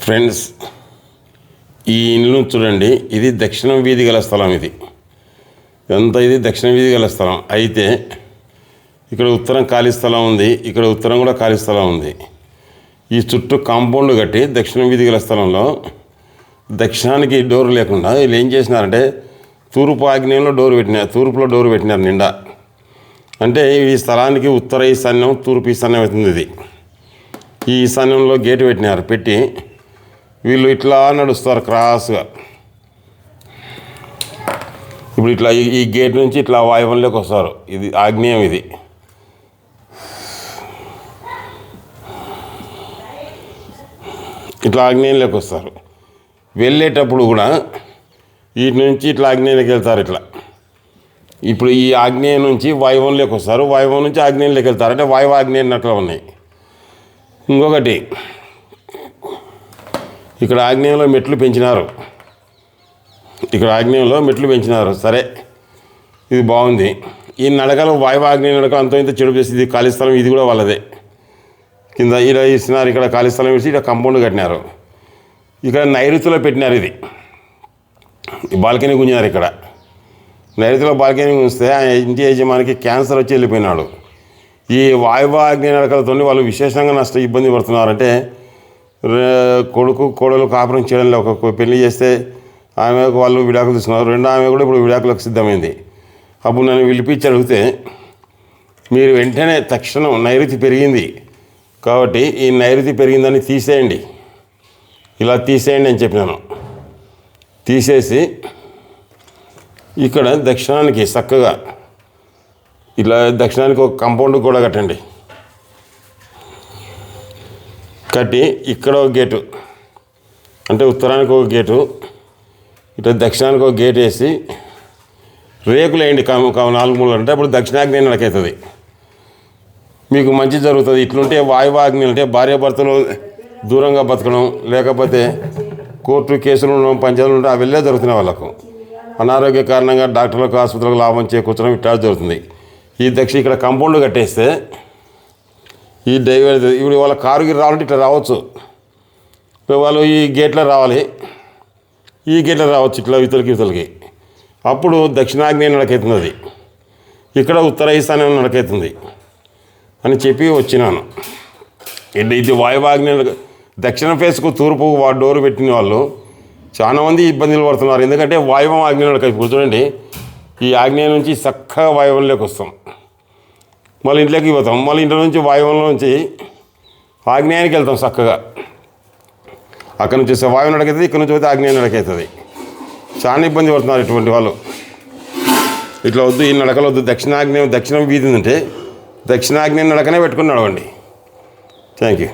Friends, ఈ ఇల్లు చూడండి. ఇది దక్షిణ వీధి గల స్థలం. ఇది దక్షిణ వీధి గల స్థలం. అయితే ఇక్కడ ఉత్తరం ఖాళీ స్థలం ఉంది, ఇక్కడ ఉత్తరం కూడా ఖాళీ స్థలం ఉంది. ఈ చుట్టూ కాంపౌండ్ కట్టి దక్షిణ వీధి గల స్థలంలో దక్షిణానికి డోర్ లేకుండా వీళ్ళు ఏం చేసినారంటే తూర్పు ఆగ్నేయంలో డోర్ పెట్టినారు, తూర్పులో డోర్ పెట్టినారు నిండా. అంటే ఈ స్థలానికి ఉత్తర ఈశాన్యం, తూర్పు ఈశాన్యం అవుతుంది. ఇది ఈ ఈశాన్యంలో గేటు పెట్టినారు. పెట్టి వీళ్ళు ఇట్లా నడుస్తారు క్రాస్గా. ఇప్పుడు ఇట్లా ఈ గేట్ నుంచి ఇట్లా వాయువ్యంలోకి వస్తారు. ఇది ఆగ్నేయం. ఇది ఇట్లా ఆగ్నేయంలోకి వస్తారు. వెళ్ళేటప్పుడు కూడా వీటి నుంచి ఇట్లా ఆగ్నేయంలోకి వెళ్తారు. ఇట్లా ఇప్పుడు ఈ ఆగ్నేయం నుంచి వాయువ్యంలోకి వస్తారు, వాయువ్యం నుంచి ఆగ్నేయంలోకి వెళ్తారు. అంటే వాయువు ఆగ్నేయం అట్లా ఉన్నాయి. ఇంకొకటి, ఇక్కడ ఆగ్నేయంలో మెట్లు పెంచినారు. సరే, ఇది బాగుంది. ఈ నడకలు వాయువు ఆగ్నేయ నడకలు అంత ఇంత చెడు చేసి ఇది ఖాళీ స్థలం. ఇది కూడా వాళ్ళదే. కింద ఇలా ఇస్తున్నారు, ఇక్కడ ఖాళీ స్థలం వేసి ఇక్కడ కాంపౌండ్ కట్టినారు. ఇక్కడ నైరుతిలో పెట్టినారు. ఇది బాల్కనీ గుంజినారు. ఇక్కడ నైరుతిలో బాల్కనీ గుంజితే ఆ ఇంటి యజమానికి క్యాన్సర్ వచ్చి వెళ్ళిపోయినాడు. ఈ వాయువు ఆగ్నేయ నడకలతో వాళ్ళు విశేషంగా ఇబ్బంది పడుతున్నారంటే, కొడుకు కోడలు కాపురం చేయడంలో ఒక పెళ్లి చేస్తే ఆమెకు వాళ్ళు విడాకులు తీసుకున్నారు. రెండో ఆమె కూడా ఇప్పుడు విడాకులకు సిద్ధమైంది. అప్పుడు నన్ను పిలిపించి అడిగితే, మీరు వెంటనే తక్షణం నైరుతి పెరిగింది కాబట్టి ఈ నైరుతి పెరిగిందని తీసేయండి, ఇలా తీసేయండి అని చెప్పినాను. తీసేసి ఇక్కడ దక్షిణానికి చక్కగా ఇట్లా దక్షిణానికి ఒక కాంపౌండ్ కూడా కట్టండి. కట్టి ఇక్కడ ఒక గేటు, అంటే ఉత్తరానికి ఒక గేటు, ఇట్లా దక్షిణానికి ఒక గేట్ వేసి రేకులు వేయండి 4 మూలలు. అంటే అప్పుడు దక్షిణాగ్నేయం నడకవుతుంది, మీకు మంచి జరుగుతుంది. ఇట్లుంటే వాయువాగ్నేయం అంటే భార్యాభర్తలు దూరంగా బతకడం, లేకపోతే కోర్టు కేసులు ఉండడం, పంచాయతీలు ఉండడం, అవి వెళ్ళే జరుగుతున్నాయి. వాళ్ళకు అనారోగ్య కారణంగా డాక్టర్లకు ఆసుపత్రులకు లాభం చేకూర్చడం ఇట్లా జరుగుతుంది. ఈ ఇక్కడ కాంపౌండ్ కట్టేస్తే ఈ డ్రైవర్ ఇప్పుడు వాళ్ళ కారుకి రావాలంటే ఇట్లా రావచ్చు. వాళ్ళు ఈ గేట్లో రావాలి, ఈ గేట్లో రావచ్చు ఇట్లా ఇవతలకి. అప్పుడు దక్షిణాగ్నేయం నడకవుతుంది, ఇక్కడ ఉత్తర ఈశాన్యం నడకవుతుంది అని చెప్పి వచ్చినాను. ఇది వాయువాగ్నేయం. దక్షిణ ఫేస్కు తూర్పు డోరు పెట్టిన వాళ్ళు చాలామంది ఇబ్బందులు పడుతున్నారు. ఎందుకంటే వాయువం ఆగ్నేయం నడక. చూడండి, ఈ ఆగ్నేయం నుంచి చక్కగా వాయువంలోకి వస్తాం, మళ్ళీ ఇంట్లోకి పోతాం, మళ్ళీ ఇంట్లో నుంచి వాయువంలో నుంచి ఆగ్నేయానికి వెళ్తాం చక్కగా. అక్కడ నుంచి వస్తే వాయువు నడకవుతుంది, ఇక్కడ నుంచి పోతే ఆగ్నేయం నడకవుతుంది. చాలా ఇబ్బంది పడుతున్నారు ఇటువంటి వాళ్ళు. ఇట్లా వద్దు, ఈ నడకలు వద్దు. దక్షిణం వీధి ఉందంటే దక్షిణాగ్నేయం నడకనే పెట్టుకుని నడవండి. Thank you.